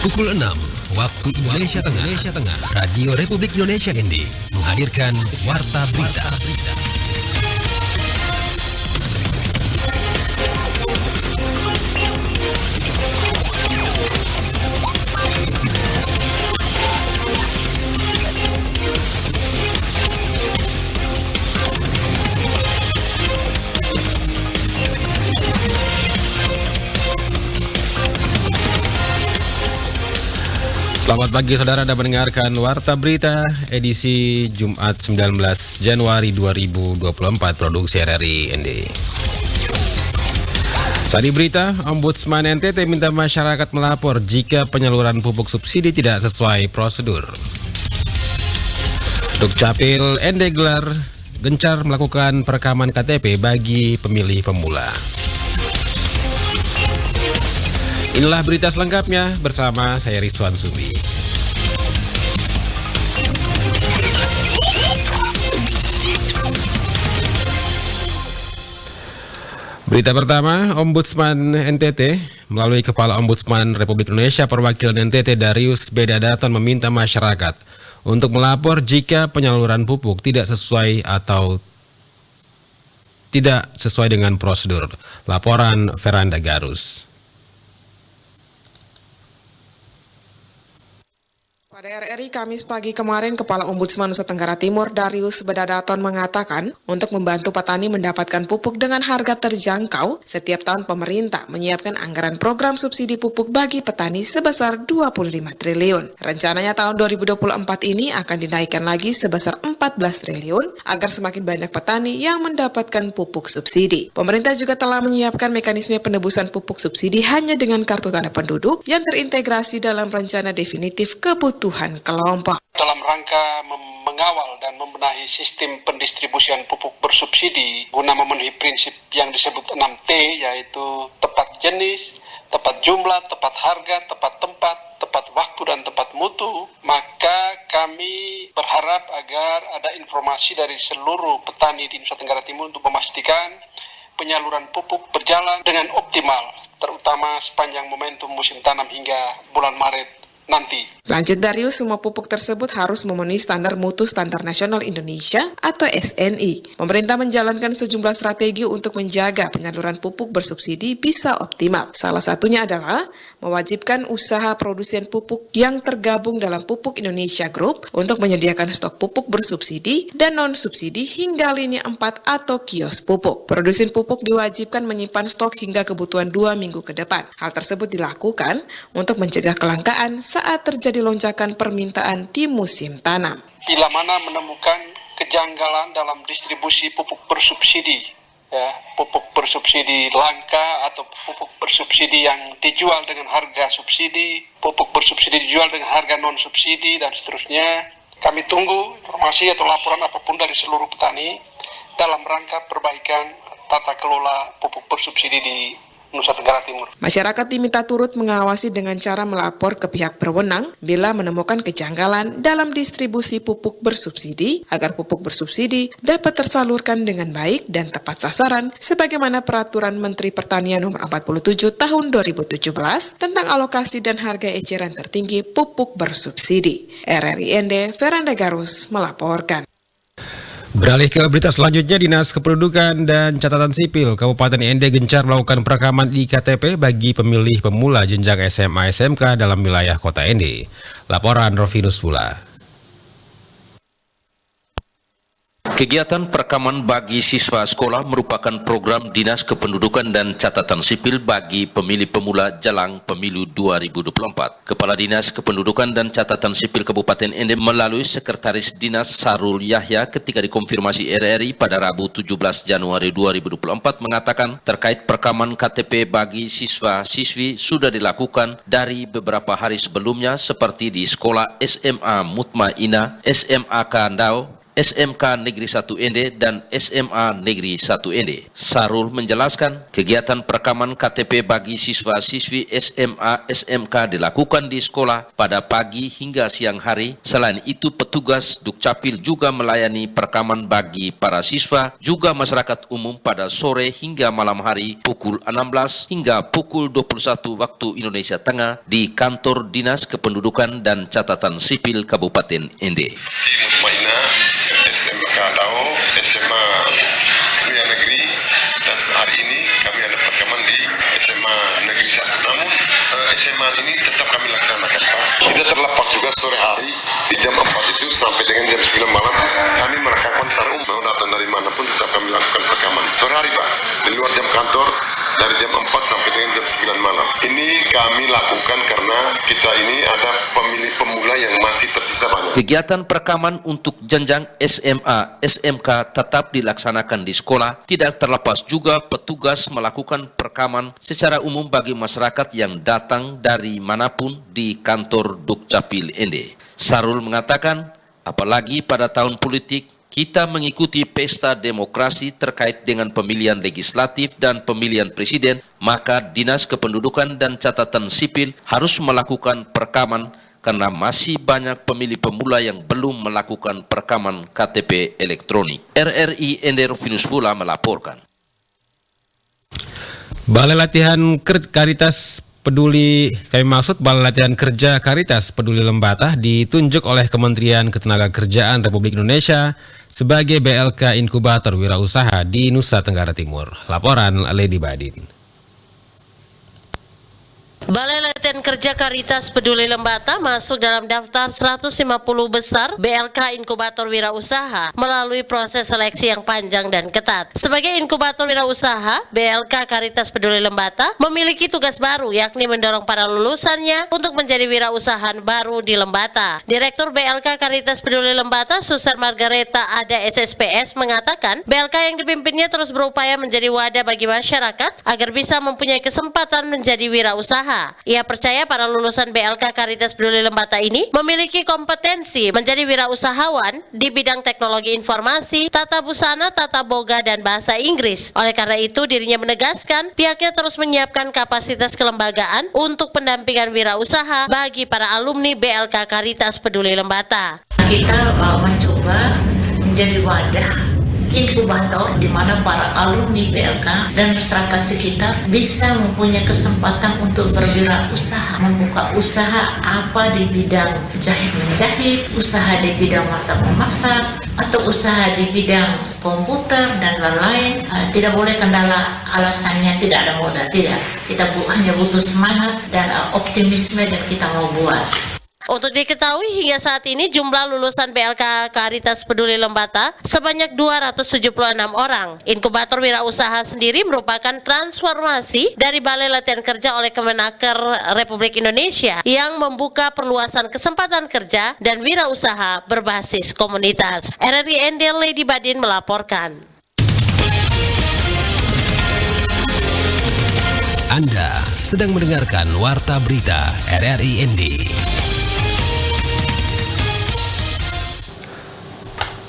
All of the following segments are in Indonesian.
Pukul 6 waktu Indonesia Tengah, Radio Republik Indonesia ND menghadirkan Warta Berita. Selamat pagi saudara, Anda mendengarkan Warta Berita edisi Jumat 19 Januari 2024 produksi RRI ND. Tadi berita, Ombudsman NTT minta masyarakat melapor jika penyaluran pupuk subsidi tidak sesuai prosedur. Dukcapil ND gelar gencar melakukan perekaman KTP bagi pemilih pemula. Inilah berita selengkapnya bersama saya Rizwan Sumi. Berita pertama, Ombudsman NTT melalui Kepala Ombudsman Republik Indonesia Perwakilan NTT Darius Bedadaton meminta masyarakat untuk melapor jika penyaluran pupuk tidak sesuai atau tidak sesuai dengan prosedur. Laporan Veranda Garus. Pada RRI Kamis pagi kemarin, Kepala Ombudsman Nusa Tenggara Timur Darius Bedadaton mengatakan untuk membantu petani mendapatkan pupuk dengan harga terjangkau, setiap tahun pemerintah menyiapkan anggaran program subsidi pupuk bagi petani sebesar 25 triliun. Rencananya tahun 2024 ini akan dinaikkan lagi sebesar 14 triliun agar semakin banyak petani yang mendapatkan pupuk subsidi. Pemerintah juga telah menyiapkan mekanisme penebusan pupuk subsidi hanya dengan kartu tanda penduduk yang terintegrasi dalam rencana definitif kebutuhan kelompok. Dalam rangka mengawal dan membenahi sistem pendistribusian pupuk bersubsidi guna memenuhi prinsip yang disebut 6T, yaitu tepat jenis, tepat jumlah, tepat harga, tepat tempat, tepat waktu, dan tepat mutu, maka kami berharap agar ada informasi dari seluruh petani di Nusa Tenggara Timur untuk memastikan penyaluran pupuk berjalan dengan optimal, terutama sepanjang momentum musim tanam hingga bulan Maret nanti. Lanjut Darius, semua pupuk tersebut harus memenuhi standar mutu standar nasional Indonesia atau SNI. Pemerintah menjalankan sejumlah strategi untuk menjaga penyaluran pupuk bersubsidi bisa optimal. Salah satunya adalah mewajibkan usaha produsen pupuk yang tergabung dalam Pupuk Indonesia Group untuk menyediakan stok pupuk bersubsidi dan non-subsidi hingga lini 4 atau kios pupuk. Produsen pupuk diwajibkan menyimpan stok hingga kebutuhan 2 minggu ke depan. Hal tersebut dilakukan untuk mencegah kelangkaan saat terjadi lonjakan permintaan di musim tanam. Bila mana menemukan kejanggalan dalam distribusi pupuk bersubsidi, pupuk bersubsidi langka atau pupuk bersubsidi yang dijual dengan harga subsidi, pupuk bersubsidi dijual dengan harga non-subsidi, dan seterusnya, kami tunggu informasi atau laporan apapun dari seluruh petani dalam rangka perbaikan tata kelola pupuk bersubsidi di Nusa Tenggara Timur. Masyarakat diminta turut mengawasi dengan cara melapor ke pihak berwenang bila menemukan kejanggalan dalam distribusi pupuk bersubsidi agar pupuk bersubsidi dapat tersalurkan dengan baik dan tepat sasaran sebagaimana Peraturan Menteri Pertanian Nomor 47 Tahun 2017 tentang alokasi dan harga eceran tertinggi pupuk bersubsidi. RRI ND Veranda Garus melaporkan. Beralih ke berita selanjutnya, Dinas Kependudukan dan Catatan Sipil Kabupaten ND gencar melakukan perekaman IKTP bagi pemilih pemula jenjang SMA SMK dalam wilayah kota ND. Laporan Rovinus Pula. Kegiatan perekaman bagi siswa sekolah merupakan program Dinas Kependudukan dan Catatan Sipil bagi pemilih pemula jelang pemilu 2024. Kepala Dinas Kependudukan dan Catatan Sipil Kabupaten ND melalui Sekretaris Dinas Sarul Yahya ketika dikonfirmasi RRI pada Rabu 17 Januari 2024 mengatakan terkait perekaman KTP bagi siswa-siswi sudah dilakukan dari beberapa hari sebelumnya seperti di Sekolah SMA Mutmainah, SMA Kandau, SMK Negeri 1 Ende dan SMA Negeri 1 Ende. Sarul menjelaskan, kegiatan perekaman KTP bagi siswa-siswi SMA SMK dilakukan di sekolah pada pagi hingga siang hari. Selain itu, petugas Dukcapil juga melayani perekaman bagi para siswa, juga masyarakat umum pada sore hingga malam hari pukul 16 hingga pukul 21 waktu Indonesia Tengah di kantor Dinas Kependudukan dan Catatan Sipil Kabupaten Ende. SMK Dao, SMA 9 Negeri, dan hari ini kami ada perekaman di SMA Negeri 1. Namun SMA ini tetap kami laksanakan. Tidak terlepas juga sore hari di jam 4 itu sampai dengan jam 9 malam kami merekaman secara umum. Mau datang dari manapun tetap kami lakukan perekaman. Sore hari Pak, di luar jam kantor dari jam 4 sampai dengan jam 9 malam. Ini kami lakukan karena kita ini ada pemilih pemula yang masih tersisa banyak. Kegiatan perekaman untuk jenjang SMA, SMK tetap dilaksanakan di sekolah. Tidak terlepas juga petugas melakukan perekaman secara umum bagi masyarakat yang datang dari manapun di kantor Dukcapil Ende. Sarul mengatakan, apalagi pada tahun politik, kita mengikuti pesta demokrasi terkait dengan pemilihan legislatif dan pemilihan presiden, maka Dinas Kependudukan dan Catatan Sipil harus melakukan perekaman karena masih banyak pemilih pemula yang belum melakukan perekaman KTP elektronik. RRI Ende Rufinus Fula melaporkan. Balai Latihan Karitas Peduli, kami maksud Balai Latihan Kerja Karitas Peduli Lembata ditunjuk oleh Kementerian Ketenagakerjaan Republik Indonesia sebagai BLK Inkubator Wirausaha di Nusa Tenggara Timur. Laporan Lady Badin. Balai Latihan Kerja Karitas Peduli Lembata masuk dalam daftar 150 besar BLK Inkubator Wirausaha melalui proses seleksi yang panjang dan ketat. Sebagai inkubator wirausaha, BLK Karitas Peduli Lembata memiliki tugas baru, yakni mendorong para lulusannya untuk menjadi wirausahaan baru di Lembata. Direktur BLK Karitas Peduli Lembata, Suster Margareta Ada SSPS, mengatakan BLK yang dipimpinnya terus berupaya menjadi wadah bagi masyarakat agar bisa mempunyai kesempatan menjadi wirausaha. Ia percaya para lulusan BLK Karitas Peduli Lembata ini memiliki kompetensi menjadi wirausahawan di bidang teknologi informasi, tata busana, tata boga, dan bahasa Inggris. Oleh karena itu, dirinya menegaskan pihaknya terus menyiapkan kapasitas kelembagaan untuk pendampingan wirausaha bagi para alumni BLK Karitas Peduli Lembata. Kita mencoba menjadi wadah inkubator di mana para alumni BLK dan masyarakat sekitar bisa mempunyai kesempatan untuk berwirausaha, membuka usaha apa di bidang jahit-menjahit, usaha di bidang masak-memasak, atau usaha di bidang komputer dan lain-lain. Tidak boleh kendala alasannya tidak ada modal, tidak. Kita hanya butuh semangat dan optimisme dan kita mau buat. Untuk diketahui hingga saat ini jumlah lulusan BLK Karitas Peduli Lembata sebanyak 276 orang. Inkubator wirausaha sendiri merupakan transformasi dari Balai Latihan Kerja oleh Kemenaker Republik Indonesia yang membuka perluasan kesempatan kerja dan wirausaha berbasis komunitas. RRI Ende Lady Badin melaporkan. Anda sedang mendengarkan Warta Berita RRI Ende.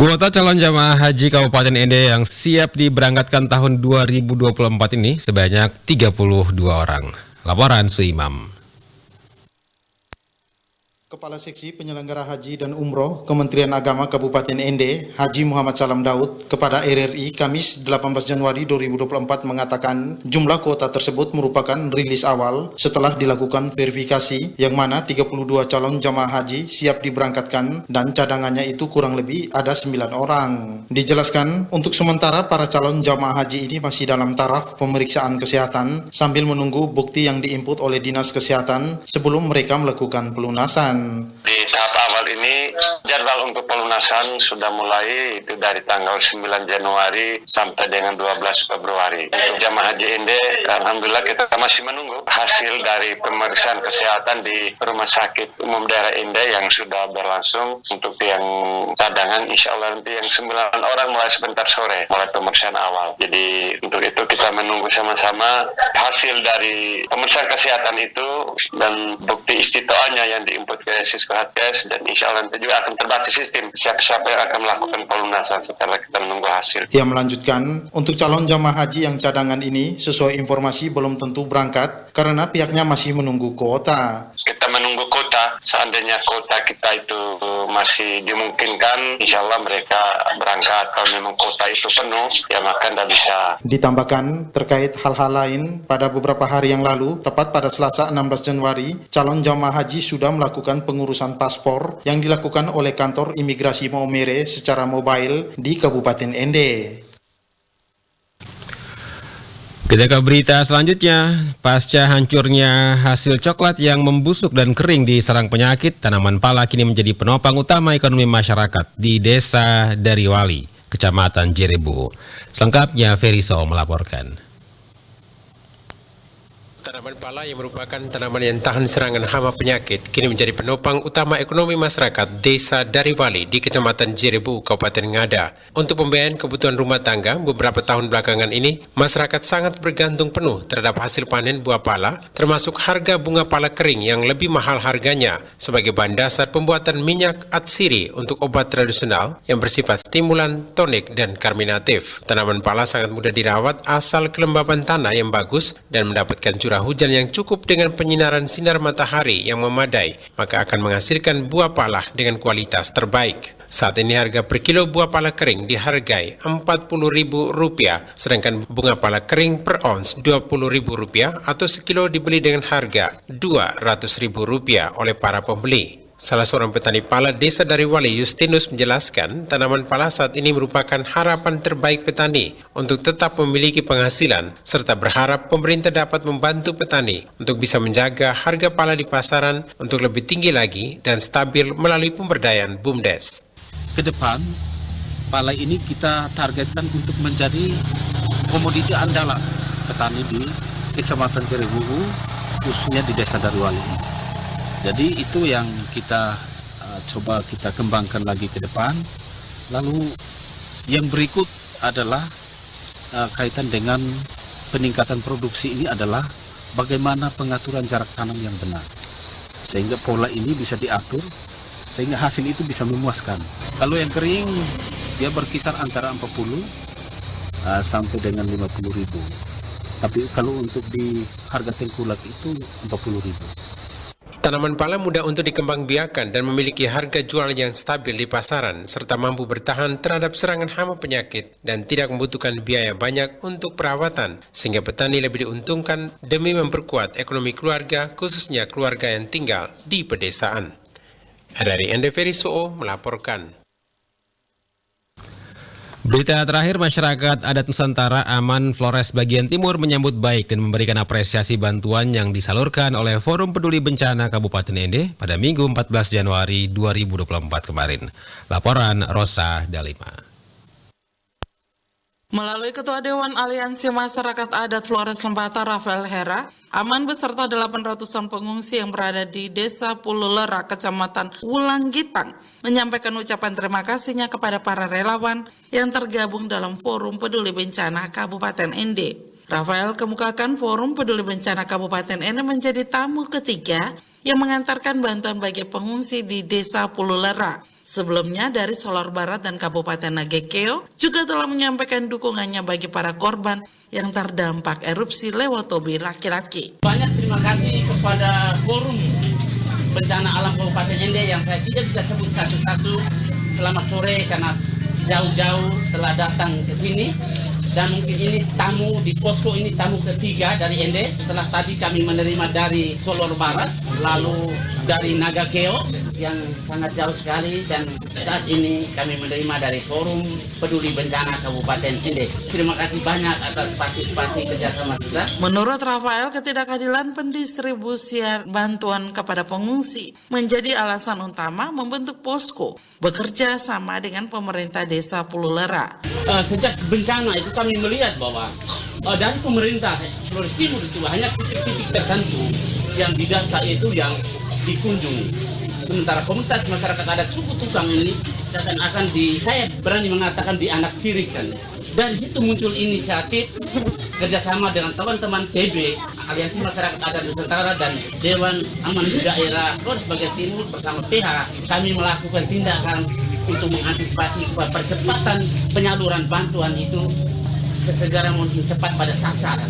Kuota calon jamaah haji Kabupaten Ende yang siap diberangkatkan tahun 2024 ini sebanyak 32 orang. Laporan Suimam. Kepala Seksi Penyelenggara Haji dan Umroh Kementerian Agama Kabupaten Ende, Haji Muhammad Salam Daud, kepada RRI Kamis 18 Januari 2024 mengatakan jumlah kuota tersebut merupakan rilis awal setelah dilakukan verifikasi yang mana 32 calon jamaah haji siap diberangkatkan dan cadangannya itu kurang lebih ada 9 orang. Dijelaskan, untuk sementara para calon jamaah haji ini masih dalam taraf pemeriksaan kesehatan sambil menunggu bukti yang diinput oleh Dinas Kesehatan sebelum mereka melakukan pelunasan. Di tahap awal ini jadwal untuk pelunasan sudah mulai itu dari tanggal 9 Januari sampai dengan 12 Februari. Untuk jamaah haji Ende, alhamdulillah kita masih menunggu hasil dari pemeriksaan kesehatan di Rumah Sakit Umum Daerah Ende yang sudah berlangsung. Untuk yang cadangan insya Allah nanti yang 9 orang mulai sebentar sore mulai pemeriksaan awal. Jadi untuk itu kita menunggu sama-sama hasil dari pemeriksaan kesehatan itu foto dan bukti istitoanya yang diinput ke Sisko Hatkes, dan insya Allah nanti juga akan terbaca sistem siapa yang akan melakukan pelunasan setelah kita menunggu hasil. Ia melanjutkan, untuk calon jamaah haji yang cadangan ini sesuai informasi belum tentu berangkat karena pihaknya masih menunggu kuota. Kita menunggu kuota, seandainya kuota kita itu masih dimungkinkan, insya Allah mereka berangkat. Kalau memang kuota itu penuh, ya maka tidak bisa. Ditambahkan, terkait hal-hal lain, pada beberapa hari yang lalu, tepat pada Selasa 16 Januari, calon jamaah haji sudah melakukan pengurusan paspor yang dilakukan oleh kantor imigrasi Maumere secara mobile di Kabupaten Ende. Kita ke berita selanjutnya. Pasca hancurnya hasil coklat yang membusuk dan kering diserang penyakit, tanaman pala kini menjadi penopang utama ekonomi masyarakat di Desa Dariwali, Kecamatan Jerebu. Selengkapnya Feriso melaporkan. Tanaman pala yang merupakan tanaman yang tahan serangan hama penyakit kini menjadi penopang utama ekonomi masyarakat Desa Dariwali di Kecamatan Jerebu, Kabupaten Ngada. Untuk pembiayaan kebutuhan rumah tangga beberapa tahun belakangan ini, masyarakat sangat bergantung penuh terhadap hasil panen buah pala, termasuk harga bunga pala kering yang lebih mahal harganya sebagai bahan dasar pembuatan minyak atsiri untuk obat tradisional yang bersifat stimulan, tonik, dan karminatif. Tanaman pala sangat mudah dirawat asal kelembaban tanah yang bagus dan mendapatkan curah hujan yang cukup dengan penyinaran sinar matahari yang memadai, maka akan menghasilkan buah pala dengan kualitas terbaik. Saat ini harga per kilo buah pala kering dihargai Rp40.000, sedangkan bunga pala kering per ons Rp20.000 atau sekilo dibeli dengan harga Rp200.000 oleh para pembeli. Salah seorang petani pala Desa Dariwali, Justinus, menjelaskan tanaman pala saat ini merupakan harapan terbaik petani untuk tetap memiliki penghasilan, serta berharap pemerintah dapat membantu petani untuk bisa menjaga harga pala di pasaran untuk lebih tinggi lagi dan stabil melalui pemberdayaan BUMDes. Ke depan, pala ini kita targetkan untuk menjadi komoditi andalan petani di Kecamatan Jerebu, khususnya di Desa Dariwali. Jadi itu yang kita coba kita kembangkan lagi ke depan. Lalu yang berikut adalah kaitan dengan peningkatan produksi ini adalah bagaimana pengaturan jarak tanam yang benar. Sehingga pola ini bisa diatur, sehingga hasil itu bisa memuaskan. Kalau yang kering, dia berkisar antara 40 sampai dengan 50.000. Tapi kalau untuk di harga tengkulak itu 40.000. Tanaman pala mudah untuk dikembangbiakan dan memiliki harga jual yang stabil di pasaran, serta mampu bertahan terhadap serangan hama penyakit dan tidak membutuhkan biaya banyak untuk perawatan, sehingga petani lebih diuntungkan demi memperkuat ekonomi keluarga, khususnya keluarga yang tinggal di pedesaan. Dari Ende Feriso melaporkan. Berita terakhir, masyarakat adat Nusantara Aman Flores bagian timur menyambut baik dan memberikan apresiasi bantuan yang disalurkan oleh Forum Peduli Bencana Kabupaten Ende pada Minggu 14 Januari 2024 kemarin. Laporan Rosa Dalima. Melalui Ketua Dewan Aliansi Masyarakat Adat Flores Lembata Rafael Hera, Aman beserta 800-an pengungsi yang berada di Desa Pululera, Kecamatan Wulanggitang, menyampaikan ucapan terima kasihnya kepada para relawan yang tergabung dalam Forum Peduli Bencana Kabupaten Ende. Rafael kemukakan Forum Peduli Bencana Kabupaten Ende menjadi tamu ketiga yang mengantarkan bantuan bagi pengungsi di Desa Pululera. Sebelumnya dari Solor Barat dan Kabupaten Nagekeo juga telah menyampaikan dukungannya bagi para korban yang terdampak erupsi Lewotobi laki-laki. Banyak terima kasih kepada Forum Bencana Alam Kabupaten Ende yang saya tidak bisa sebut satu-satu. Selamat sore karena jauh-jauh telah datang ke sini. Dan mungkin ini tamu di posko ini tamu ketiga dari Ende. Setelah tadi kami menerima dari Solor Barat, lalu dari Nagakeo yang sangat jauh sekali, dan saat ini kami menerima dari Forum Peduli Bencana Kabupaten Ende. Terima kasih banyak atas partisipasi kerjasama kita. Menurut Rafael, ketidakadilan pendistribusian bantuan kepada pengungsi menjadi alasan utama membentuk posko bekerja sama dengan pemerintah Desa Pululera. Sejak bencana itu kami melihat bahwa dari pemerintah Flores Timur itu hanya titik-titik tertentu yang di desa itu yang dikunjungi. Sementara komunitas masyarakat adat suku Tukang ini seakan-akan saya berani mengatakan dianaktirikan. Dari situ muncul inisiatif kerjasama dengan teman-teman TB Aliansi Masyarakat Adat Nusantara dan Dewan Aman Daerah Flores sebagai Timur bersama pihak kami melakukan tindakan untuk mengantisipasi supaya percepatan penyaluran bantuan itu sesegera mungkin cepat pada sasaran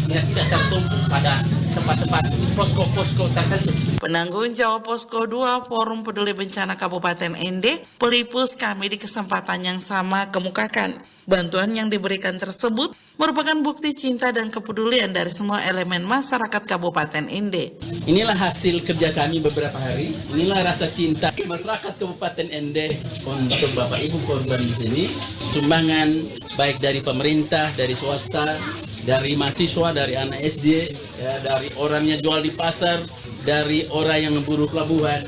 sehingga tidak tertumpuk pada tempat-tempat posko-posko tertentu. Penanggung jawab Posko 2 Forum Peduli Bencana Kabupaten Ende, Pelipus kami di kesempatan yang sama kemukakan, bantuan yang diberikan tersebut merupakan bukti cinta dan kepedulian dari semua elemen masyarakat Kabupaten Ende. Inilah hasil kerja kami beberapa hari. Inilah rasa cinta masyarakat Kabupaten Ende untuk Bapak Ibu korban di sini. Sumbangan baik dari pemerintah, dari swasta, dari mahasiswa, dari anak SD, ya, dari orang yang jual di pasar, dari orang yang memburu pelabuhan.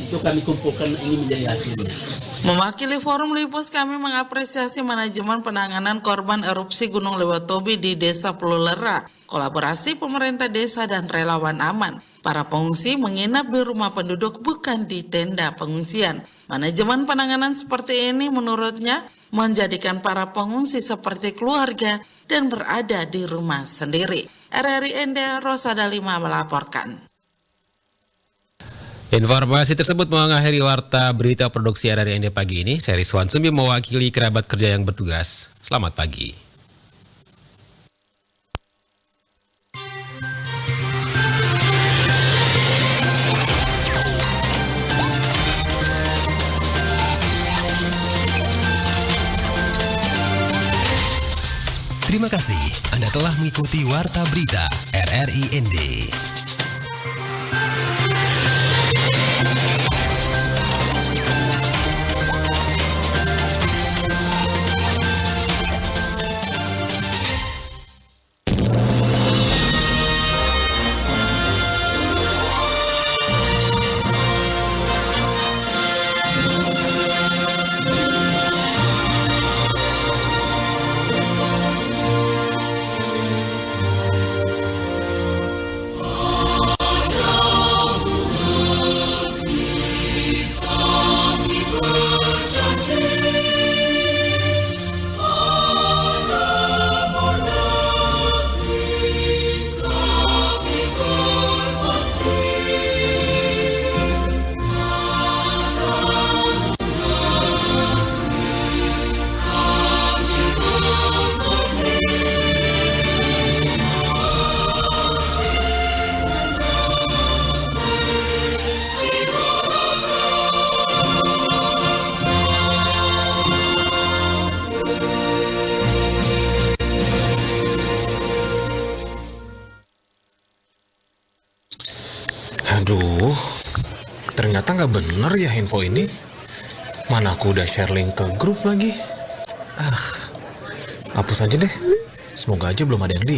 Itu kami kumpulkan, ini menjadi hasilnya. Mewakili Forum Lipus, kami mengapresiasi manajemen penanganan korban erupsi Gunung Lewatobi di Desa Pululera, kolaborasi pemerintah desa dan relawan aman. Para pengungsi menginap di rumah penduduk bukan di tenda pengungsian. Manajemen penanganan seperti ini menurutnya menjadikan para pengungsi seperti keluarga dan berada di rumah sendiri. RRI Ende, Rosada 5 melaporkan. Informasi tersebut mengakhiri warta berita produksi RRI Ende pagi ini. Saya Rizwan Sumbi mewakili kerabat kerja yang bertugas. Selamat pagi. Terima kasih Anda telah mengikuti Warta Berita RRI Ende. Aduh, ternyata nggak bener ya info ini. Mana aku udah share link ke grup lagi. Hapus aja deh. Semoga aja belum ada yang lihat.